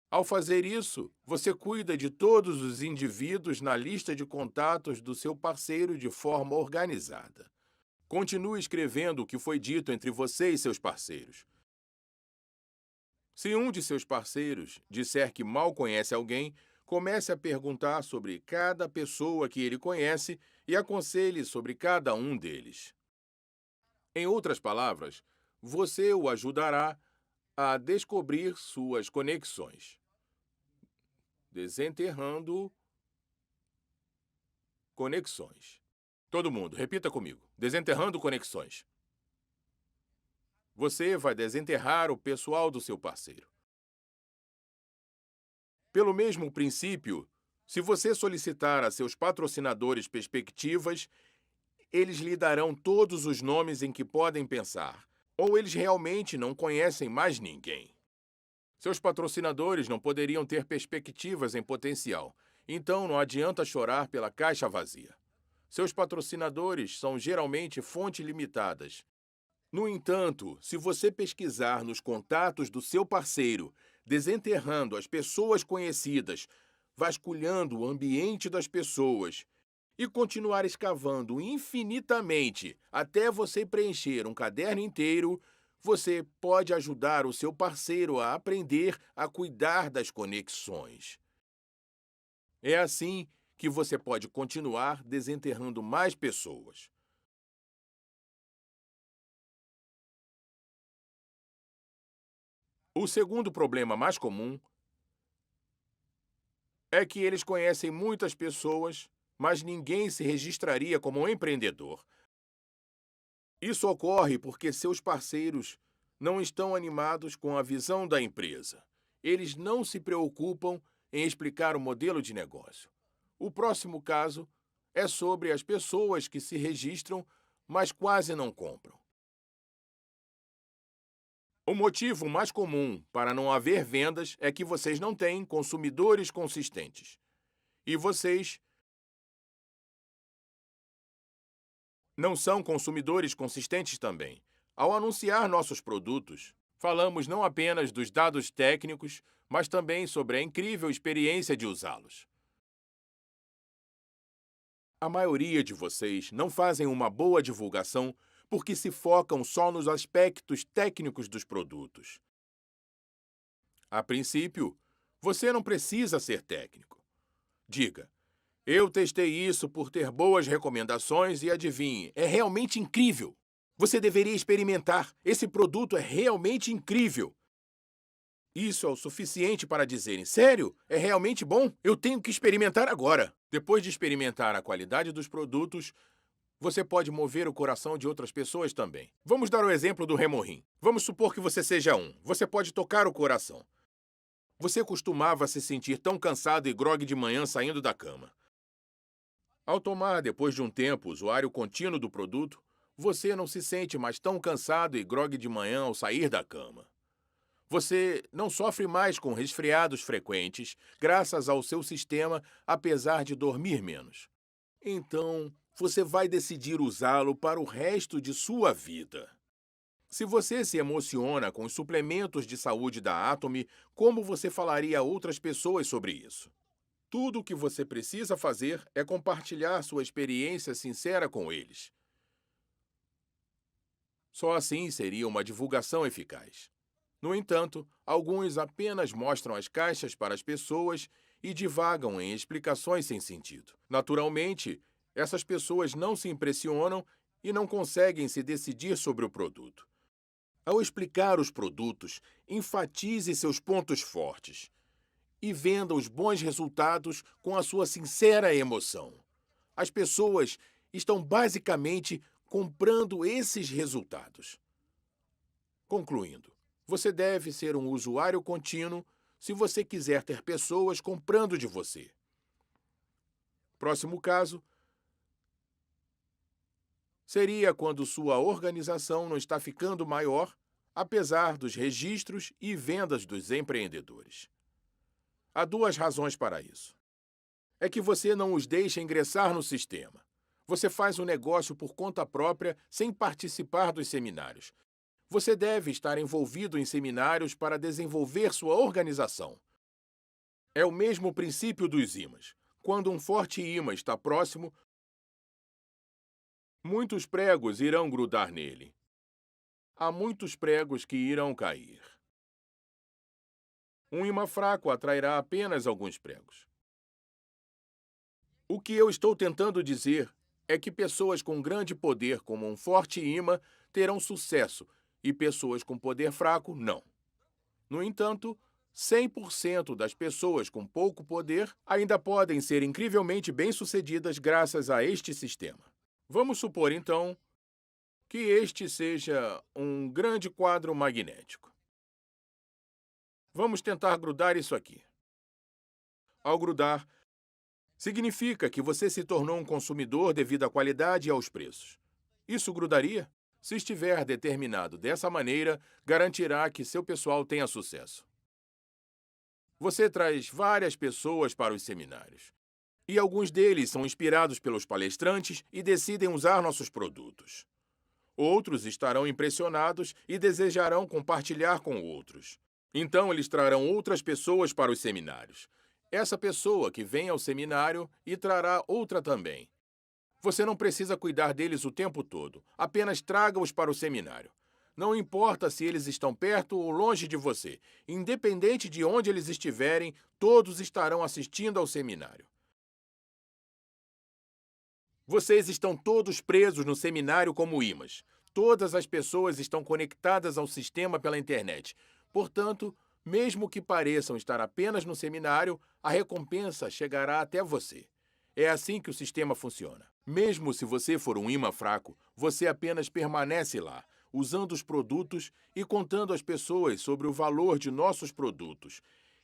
Ao fazer isso, você cuida de todos os indivíduos na lista de contatos do seu parceiro de forma organizada. Continue escrevendo o que foi dito entre você e seus parceiros. Se um de seus parceiros disser que mal conhece alguém, comece a perguntar sobre cada pessoa que ele conhece e aconselhe sobre cada um deles. Em outras palavras, você o ajudará a descobrir suas conexões, desenterrando conexões. Todo mundo, repita comigo. Desenterrando conexões. Você vai desenterrar o pessoal do seu parceiro. Pelo mesmo princípio, se você solicitar a seus patrocinadores perspectivas, eles lhe darão todos os nomes em que podem pensar, ou eles realmente não conhecem mais ninguém. Seus patrocinadores não poderiam ter perspectivas em potencial, então não adianta chorar pela caixa vazia. Seus patrocinadores são geralmente fontes limitadas. No entanto, se você pesquisar nos contatos do seu parceiro, desenterrando as pessoas conhecidas, vasculhando o ambiente das pessoas e continuar escavando infinitamente até você preencher um caderno inteiro, você pode ajudar o seu parceiro a aprender a cuidar das conexões. É assim que você pode continuar desenterrando mais pessoas. O segundo problema mais comum é que eles conhecem muitas pessoas, mas ninguém se registraria como um empreendedor. Isso ocorre porque seus parceiros não estão animados com a visão da empresa. Eles não se preocupam em explicar o modelo de negócio. O próximo caso é sobre as pessoas que se registram, mas quase não compram. O motivo mais comum para não haver vendas é que vocês não têm consumidores consistentes. E vocês não são consumidores consistentes também. Ao anunciar nossos produtos, falamos não apenas dos dados técnicos, mas também sobre a incrível experiência de usá-los. A maioria de vocês não fazem uma boa divulgação porque se focam só nos aspectos técnicos dos produtos. A princípio, você não precisa ser técnico. Diga: eu testei isso por ter boas recomendações e adivinhe, é realmente incrível. Você deveria experimentar. Esse produto é realmente incrível. Isso é o suficiente para dizerem: sério? É realmente bom? Eu tenho que experimentar agora. Depois de experimentar a qualidade dos produtos, você pode mover o coração de outras pessoas também. Vamos dar o exemplo do Remorim. Vamos supor que você seja um. Você pode tocar o coração. Você costumava se sentir tão cansado e grogue de manhã saindo da cama. Ao tomar, depois de um tempo, o usuário contínuo do produto, você não se sente mais tão cansado e grogue de manhã ao sair da cama. Você não sofre mais com resfriados frequentes, graças ao seu sistema, apesar de dormir menos. Então, você vai decidir usá-lo para o resto de sua vida. Se você se emociona com os suplementos de saúde da Atomy, como você falaria a outras pessoas sobre isso? Tudo o que você precisa fazer é compartilhar sua experiência sincera com eles. Só assim seria uma divulgação eficaz. No entanto, alguns apenas mostram as caixas para as pessoas e divagam em explicações sem sentido. Naturalmente, essas pessoas não se impressionam e não conseguem se decidir sobre o produto. Ao explicar os produtos, enfatize seus pontos fortes e venda os bons resultados com a sua sincera emoção. As pessoas estão basicamente comprando esses resultados. Concluindo, você deve ser um usuário contínuo se você quiser ter pessoas comprando de você. Próximo caso seria quando sua organização não está ficando maior, apesar dos registros e vendas dos empreendedores. Há duas razões para isso. É que você não os deixa ingressar no sistema. Você faz um negócio por conta própria sem participar dos seminários. Você deve estar envolvido em seminários para desenvolver sua organização. É o mesmo princípio dos ímãs. Quando um forte ímã está próximo, muitos pregos irão grudar nele. Há muitos pregos que irão cair. Um ímã fraco atrairá apenas alguns pregos. O que eu estou tentando dizer é que pessoas com grande poder, como um forte ímã, terão sucesso, e pessoas com poder fraco, não. No entanto, 100% das pessoas com pouco poder ainda podem ser incrivelmente bem-sucedidas graças a este sistema. Vamos supor, então, que este seja um grande quadro magnético. Vamos tentar grudar isso aqui. Ao grudar, significa que você se tornou um consumidor devido à qualidade e aos preços. Isso grudaria? Se estiver determinado dessa maneira, garantirá que seu pessoal tenha sucesso. Você traz várias pessoas para os seminários. E alguns deles são inspirados pelos palestrantes e decidem usar nossos produtos. Outros estarão impressionados e desejarão compartilhar com outros. Então, eles trarão outras pessoas para os seminários. Essa pessoa que vem ao seminário e trará outra também. Você não precisa cuidar deles o tempo todo. Apenas traga-os para o seminário. Não importa se eles estão perto ou longe de você. Independente de onde eles estiverem, todos estarão assistindo ao seminário. Vocês estão todos presos no seminário como ímãs. Todas as pessoas estão conectadas ao sistema pela internet. Portanto, mesmo que pareçam estar apenas no seminário, a recompensa chegará até você. É assim que o sistema funciona. Mesmo se você for um ímã fraco, você apenas permanece lá, usando os produtos e contando às pessoas sobre o valor de nossos produtos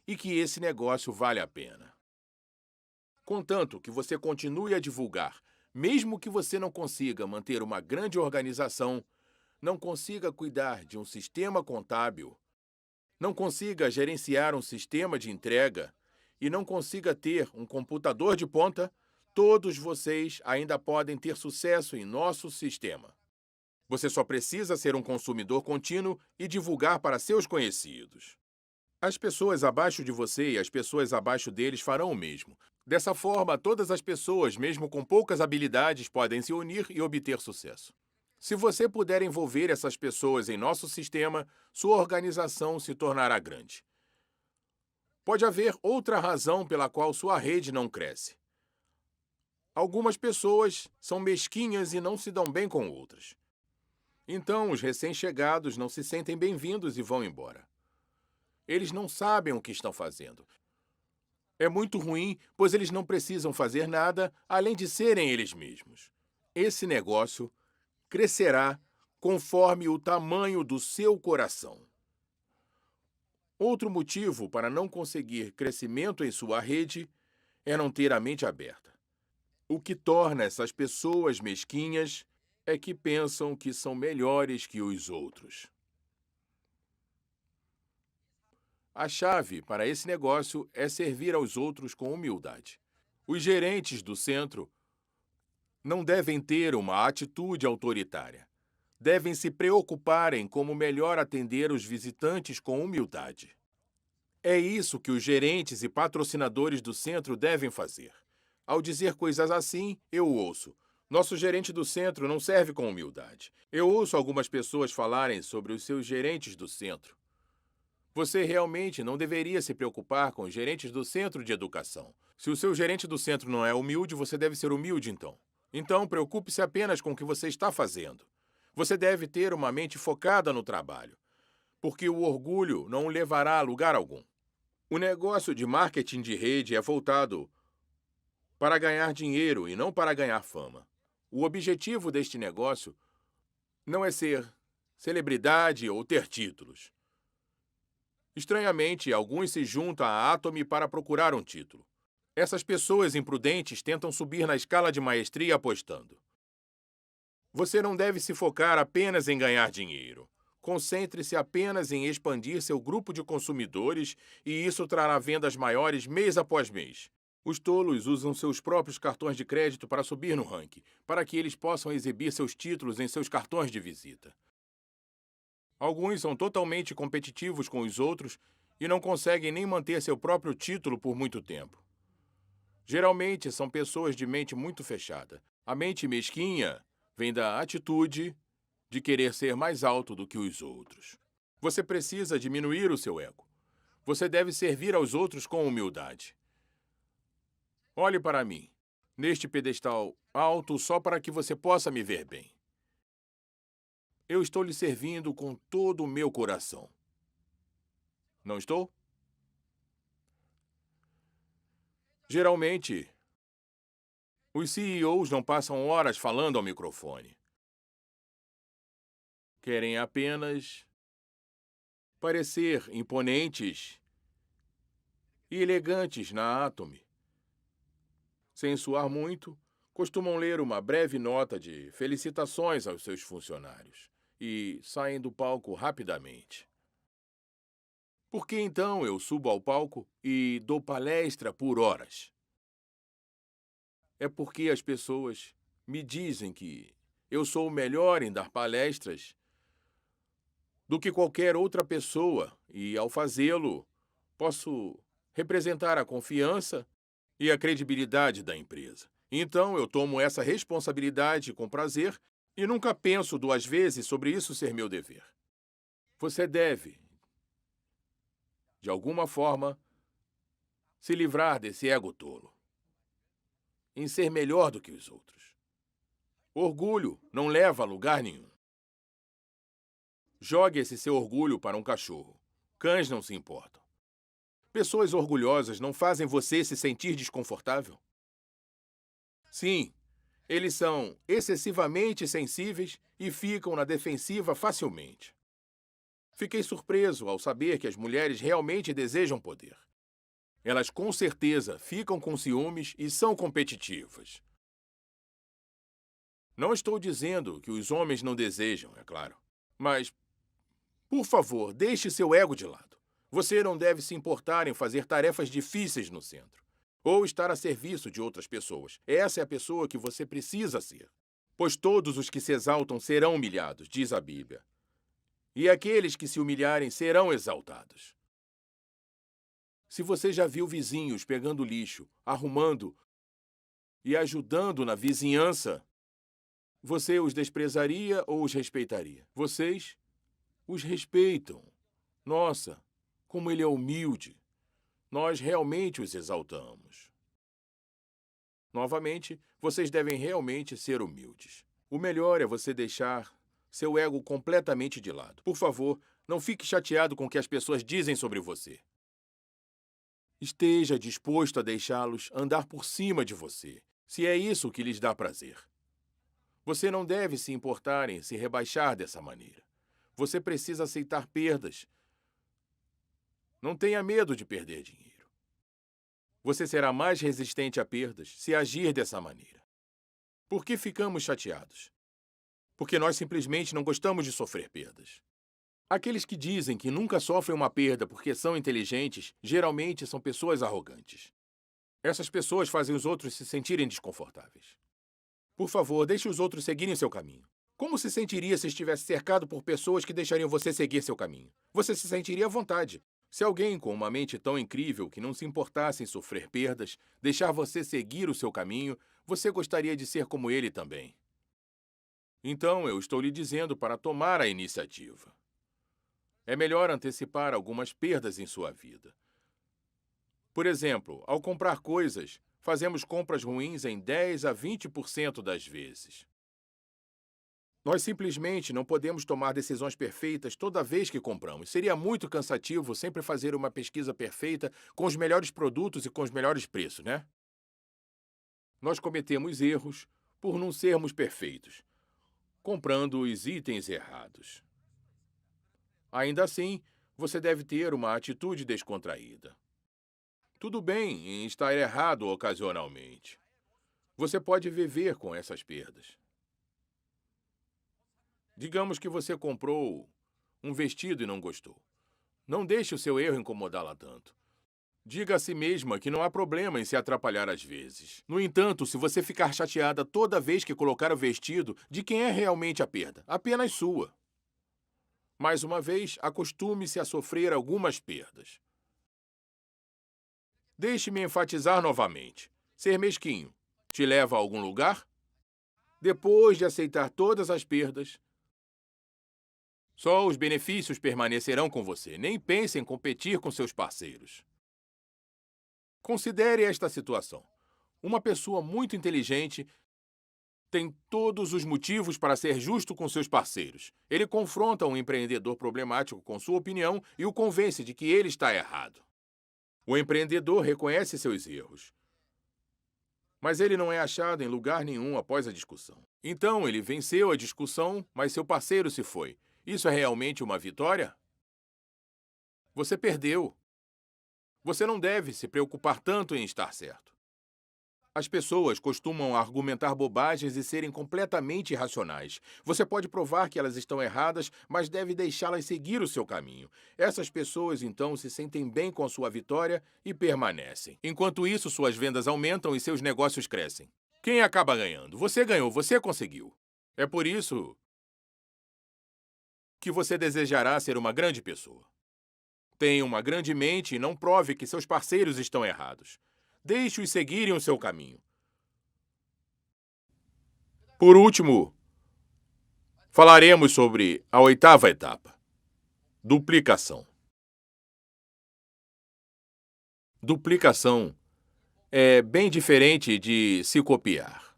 e que esse negócio vale a pena. Contanto que você continue a divulgar, mesmo que você não consiga manter uma grande organização, não consiga cuidar de um sistema contábil, não consiga gerenciar um sistema de entrega e não consiga ter um computador de ponta, todos vocês ainda podem ter sucesso em nosso sistema. Você só precisa ser um consumidor contínuo e divulgar para seus conhecidos. As pessoas abaixo de você e as pessoas abaixo deles farão o mesmo. Dessa forma, todas as pessoas, mesmo com poucas habilidades, podem se unir e obter sucesso. Se você puder envolver essas pessoas em nosso sistema, sua organização se tornará grande. Pode haver outra razão pela qual sua rede não cresce. Algumas pessoas são mesquinhas e não se dão bem com outras. Então, os recém-chegados não se sentem bem-vindos e vão embora. Eles não sabem o que estão fazendo. É muito ruim, pois eles não precisam fazer nada além de serem eles mesmos. Esse negócio crescerá conforme o tamanho do seu coração. Outro motivo para não conseguir crescimento em sua rede é não ter a mente aberta. O que torna essas pessoas mesquinhas é que pensam que são melhores que os outros. A chave para esse negócio é servir aos outros com humildade. Os gerentes do centro não devem ter uma atitude autoritária. Devem se preocupar em como melhor atender os visitantes com humildade. É isso que os gerentes e patrocinadores do centro devem fazer. Ao dizer coisas assim, eu ouço: nosso gerente do centro não serve com humildade. Eu ouço algumas pessoas falarem sobre os seus gerentes do centro. Você realmente não deveria se preocupar com os gerentes do centro de educação. Se o seu gerente do centro não é humilde, você deve ser humilde então. Então, preocupe-se apenas com o que você está fazendo. Você deve ter uma mente focada no trabalho, porque o orgulho não o levará a lugar algum. O negócio de marketing de rede é voltado para ganhar dinheiro e não para ganhar fama. O objetivo deste negócio não é ser celebridade ou ter títulos. Estranhamente, alguns se juntam à Atomy para procurar um título. Essas pessoas imprudentes tentam subir na escala de maestria apostando. Você não deve se focar apenas em ganhar dinheiro. Concentre-se apenas em expandir seu grupo de consumidores e isso trará vendas maiores mês após mês. Os tolos usam seus próprios cartões de crédito para subir no ranking, para que eles possam exibir seus títulos em seus cartões de visita. Alguns são totalmente competitivos com os outros e não conseguem nem manter seu próprio título por muito tempo. Geralmente são pessoas de mente muito fechada. A mente mesquinha vem da atitude de querer ser mais alto do que os outros. Você precisa diminuir o seu ego. Você deve servir aos outros com humildade. Olhe para mim, neste pedestal alto só para que você possa me ver bem. Eu estou lhe servindo com todo o meu coração. Não estou? Geralmente, os CEOs não passam horas falando ao microfone. Querem apenas parecer imponentes e elegantes na Atomy. Sem suar muito, costumam ler uma breve nota de felicitações aos seus funcionários e saem do palco rapidamente. Por que então eu subo ao palco e dou palestra por horas? É porque as pessoas me dizem que eu sou o melhor em dar palestras do que qualquer outra pessoa e, ao fazê-lo, posso representar a confiança e a credibilidade da empresa. Então, eu tomo essa responsabilidade com prazer e nunca penso duas vezes sobre isso ser meu dever. Você deve, de alguma forma, se livrar desse ego tolo, em ser melhor do que os outros. Orgulho não leva a lugar nenhum. Jogue esse seu orgulho para um cachorro. Cães não se importam. Pessoas orgulhosas não fazem você se sentir desconfortável? Sim, eles são excessivamente sensíveis e ficam na defensiva facilmente. Fiquei surpreso ao saber que as mulheres realmente desejam poder. Elas com certeza ficam com ciúmes e são competitivas. Não estou dizendo que os homens não desejam, é claro. Mas, por favor, deixe seu ego de lado. Você não deve se importar em fazer tarefas difíceis no centro, ou estar a serviço de outras pessoas. Essa é a pessoa que você precisa ser. Pois todos os que se exaltam serão humilhados, diz a Bíblia. E aqueles que se humilharem serão exaltados. Se você já viu vizinhos pegando lixo, arrumando e ajudando na vizinhança, você os desprezaria ou os respeitaria? Vocês os respeitam. Nossa, como ele é humilde. Nós realmente os exaltamos. Novamente, vocês devem realmente ser humildes. O melhor é você deixar seu ego completamente de lado. Por favor, não fique chateado com o que as pessoas dizem sobre você. Esteja disposto a deixá-los andar por cima de você, se é isso que lhes dá prazer. Você não deve se importar em se rebaixar dessa maneira. Você precisa aceitar perdas. Não tenha medo de perder dinheiro. Você será mais resistente a perdas se agir dessa maneira. Por que ficamos chateados? Porque nós simplesmente não gostamos de sofrer perdas. Aqueles que dizem que nunca sofrem uma perda porque são inteligentes, geralmente são pessoas arrogantes. Essas pessoas fazem os outros se sentirem desconfortáveis. Por favor, deixe os outros seguirem seu caminho. Como se sentiria se estivesse cercado por pessoas que deixariam você seguir seu caminho? Você se sentiria à vontade. Se alguém com uma mente tão incrível que não se importasse em sofrer perdas, deixar você seguir o seu caminho, você gostaria de ser como ele também. Então, eu estou lhe dizendo para tomar a iniciativa. É melhor antecipar algumas perdas em sua vida. Por exemplo, ao comprar coisas, fazemos compras ruins em 10 a 20% das vezes. Nós simplesmente não podemos tomar decisões perfeitas toda vez que compramos. Seria muito cansativo sempre fazer uma pesquisa perfeita com os melhores produtos e com os melhores preços, né? Nós cometemos erros por não sermos perfeitos, comprando os itens errados. Ainda assim, você deve ter uma atitude descontraída. Tudo bem em estar errado ocasionalmente. Você pode viver com essas perdas. Digamos que você comprou um vestido e não gostou. Não deixe o seu erro incomodá-la tanto. Diga a si mesma que não há problema em se atrapalhar às vezes. No entanto, se você ficar chateada toda vez que colocar o vestido, de quem é realmente a perda? Apenas sua. Mais uma vez, acostume-se a sofrer algumas perdas. Deixe-me enfatizar novamente. Ser mesquinho te leva a algum lugar? Depois de aceitar todas as perdas, só os benefícios permanecerão com você. Nem pense em competir com seus parceiros. Considere esta situação. Uma pessoa muito inteligente tem todos os motivos para ser justo com seus parceiros. Ele confronta um empreendedor problemático com sua opinião e o convence de que ele está errado. O empreendedor reconhece seus erros, mas ele não é achado em lugar nenhum após a discussão. Então, ele venceu a discussão, mas seu parceiro se foi. Isso é realmente uma vitória? Você perdeu. Você não deve se preocupar tanto em estar certo. As pessoas costumam argumentar bobagens e serem completamente irracionais. Você pode provar que elas estão erradas, mas deve deixá-las seguir o seu caminho. Essas pessoas, então, se sentem bem com a sua vitória e permanecem. Enquanto isso, suas vendas aumentam e seus negócios crescem. Quem acaba ganhando? Você ganhou, você conseguiu. É por isso que você desejará ser uma grande pessoa. Tenha uma grande mente e não prove que seus parceiros estão errados. Deixe-os seguirem o seu caminho. Por último, falaremos sobre a 8ª etapa: duplicação. Duplicação é bem diferente de se copiar.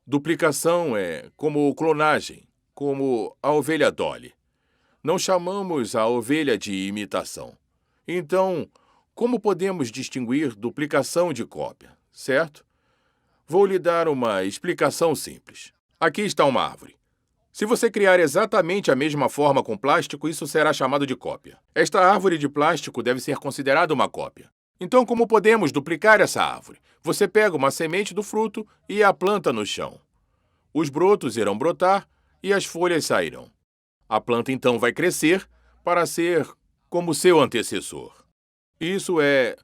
Duplicação é como clonagem, como a ovelha Dolly. Não chamamos a ovelha de imitação. Então, como podemos distinguir duplicação de cópia, certo? Vou lhe dar uma explicação simples. Aqui está uma árvore. Se você criar exatamente a mesma forma com plástico, isso será chamado de cópia. Esta árvore de plástico deve ser considerada uma cópia. Então, como podemos duplicar essa árvore? Você pega uma semente do fruto e a planta no chão. Os brotos irão brotar e as folhas sairão. A planta então vai crescer para ser como seu antecessor. Isso é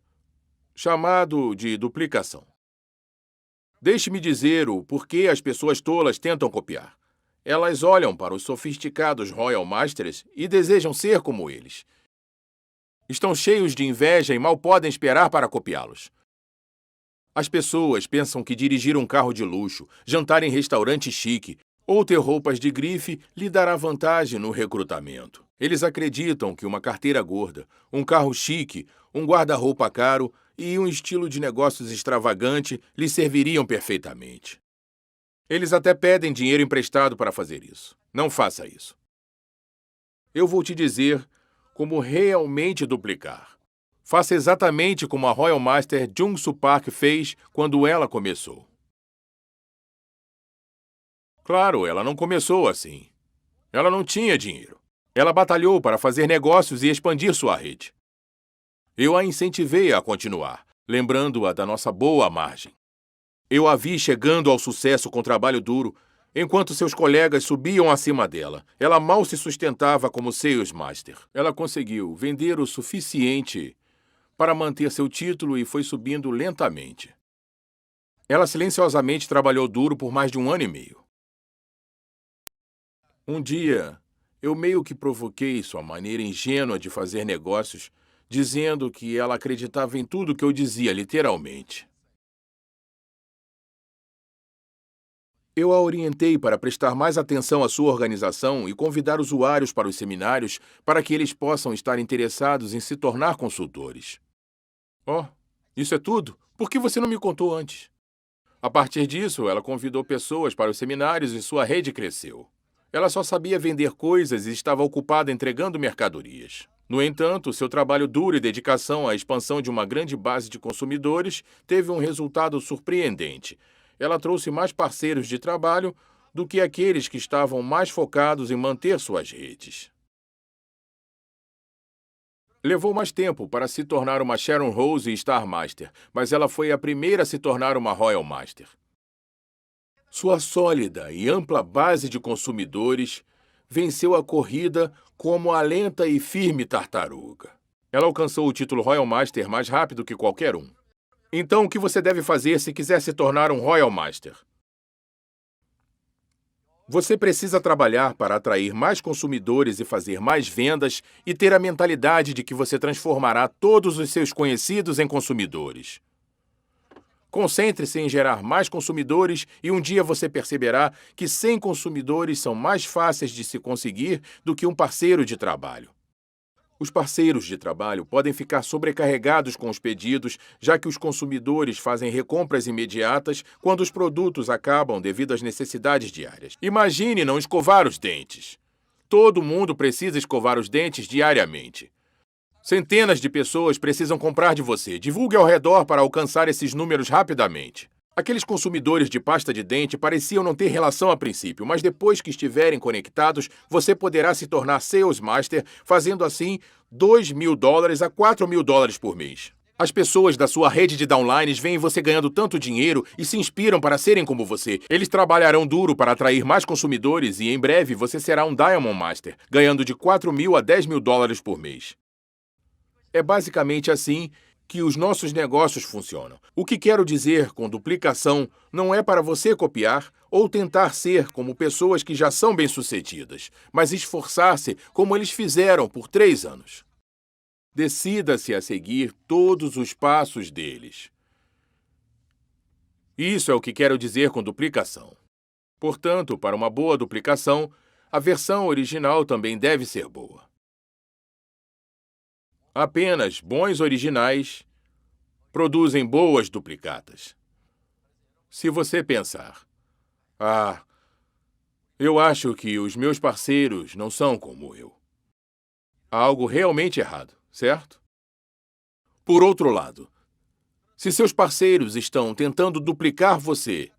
chamado de duplicação. Deixe-me dizer o porquê as pessoas tolas tentam copiar. Elas olham para os sofisticados Royal Masters e desejam ser como eles. Estão cheios de inveja e mal podem esperar para copiá-los. As pessoas pensam que dirigir um carro de luxo, jantar em restaurante chique ou ter roupas de grife lhe dará vantagem no recrutamento. Eles acreditam que uma carteira gorda, um carro chique, um guarda-roupa caro e um estilo de negócios extravagante lhe serviriam perfeitamente. Eles até pedem dinheiro emprestado para fazer isso. Não faça isso. Eu vou te dizer como realmente duplicar. Faça exatamente como a Royal Master Jung-Soo Park fez quando ela começou. Claro, ela não começou assim. Ela não tinha dinheiro. Ela batalhou para fazer negócios e expandir sua rede. Eu a incentivei a continuar, lembrando-a da nossa boa margem. Eu a vi chegando ao sucesso com trabalho duro, enquanto seus colegas subiam acima dela. Ela mal se sustentava como Sales Master. Ela conseguiu vender o suficiente para manter seu título e foi subindo lentamente. Ela silenciosamente trabalhou duro por mais de 1 ano e meio. Um dia, eu meio que provoquei sua maneira ingênua de fazer negócios, dizendo que ela acreditava em tudo que eu dizia, literalmente. Eu a orientei para prestar mais atenção à sua organização e convidar usuários para os seminários para que eles possam estar interessados em se tornar consultores. Oh, isso é tudo? Por que você não me contou antes? A partir disso, ela convidou pessoas para os seminários e sua rede cresceu. Ela só sabia vender coisas e estava ocupada entregando mercadorias. No entanto, seu trabalho duro e dedicação à expansão de uma grande base de consumidores teve um resultado surpreendente. Ela trouxe mais parceiros de trabalho do que aqueles que estavam mais focados em manter suas redes. Levou mais tempo para se tornar uma Sharon Rose e Star Master, mas ela foi a primeira a se tornar uma Royal Master. Sua sólida e ampla base de consumidores venceu a corrida como a lenta e firme tartaruga. Ela alcançou o título Royal Master mais rápido que qualquer um. Então, o que você deve fazer se quiser se tornar um Royal Master? Você precisa trabalhar para atrair mais consumidores e fazer mais vendas e ter a mentalidade de que você transformará todos os seus conhecidos em consumidores. Concentre-se em gerar mais consumidores e um dia você perceberá que 100 consumidores são mais fáceis de se conseguir do que um parceiro de trabalho. Os parceiros de trabalho podem ficar sobrecarregados com os pedidos, já que os consumidores fazem recompras imediatas quando os produtos acabam devido às necessidades diárias. Imagine não escovar os dentes. Todo mundo precisa escovar os dentes diariamente. Centenas de pessoas precisam comprar de você. Divulgue ao redor para alcançar esses números rapidamente. Aqueles consumidores de pasta de dente pareciam não ter relação a princípio, mas depois que estiverem conectados, você poderá se tornar Sales Master, fazendo assim $2.000 a $4.000 por mês. As pessoas da sua rede de downlines veem você ganhando tanto dinheiro e se inspiram para serem como você. Eles trabalharão duro para atrair mais consumidores e em breve você será um Diamond Master, ganhando de $4.000 a $10.000 por mês. É basicamente assim que os nossos negócios funcionam. O que quero dizer com duplicação não é para você copiar ou tentar ser como pessoas que já são bem-sucedidas, mas esforçar-se como eles fizeram por 3 anos. Decida-se a seguir todos os passos deles. Isso é o que quero dizer com duplicação. Portanto, para uma boa duplicação, a versão original também deve ser boa. Apenas bons originais produzem boas duplicatas. Se você pensar, eu acho que os meus parceiros não são como eu. Há algo realmente errado, certo? Por outro lado, se seus parceiros estão tentando duplicar você,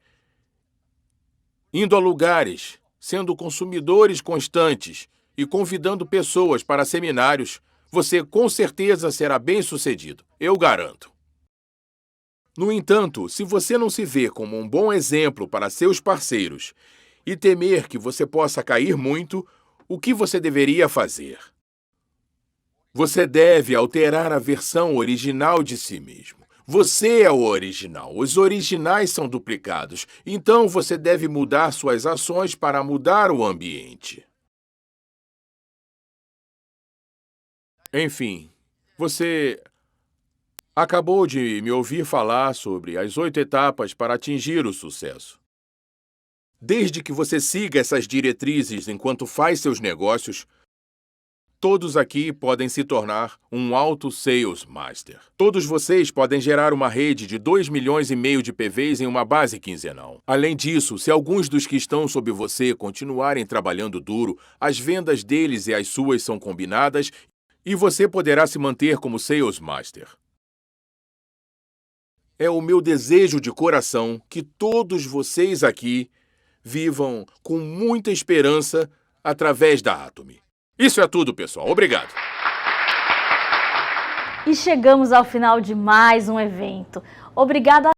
indo a lugares, sendo consumidores constantes e convidando pessoas para seminários, você com certeza será bem-sucedido, eu garanto. No entanto, se você não se vê como um bom exemplo para seus parceiros e temer que você possa cair muito, o que você deveria fazer? Você deve alterar a versão original de si mesmo. Você é o original. Os originais são duplicados. Então você deve mudar suas ações para mudar o ambiente. Enfim, você Acabou de me ouvir falar sobre as 8 etapas para atingir o sucesso. Desde que você siga essas diretrizes enquanto faz seus negócios, todos aqui podem se tornar um Auto Sales Master. Todos vocês podem gerar uma rede de 2,5 milhões de PVs em uma base quinzenal. Além disso, se alguns dos que estão sob você continuarem trabalhando duro, as vendas deles e as suas são combinadas e você poderá se manter como Sales Master. É o meu desejo de coração que todos vocês aqui vivam com muita esperança através da Atomy. Isso é tudo, pessoal. Obrigado. E chegamos ao final de mais um evento. Obrigada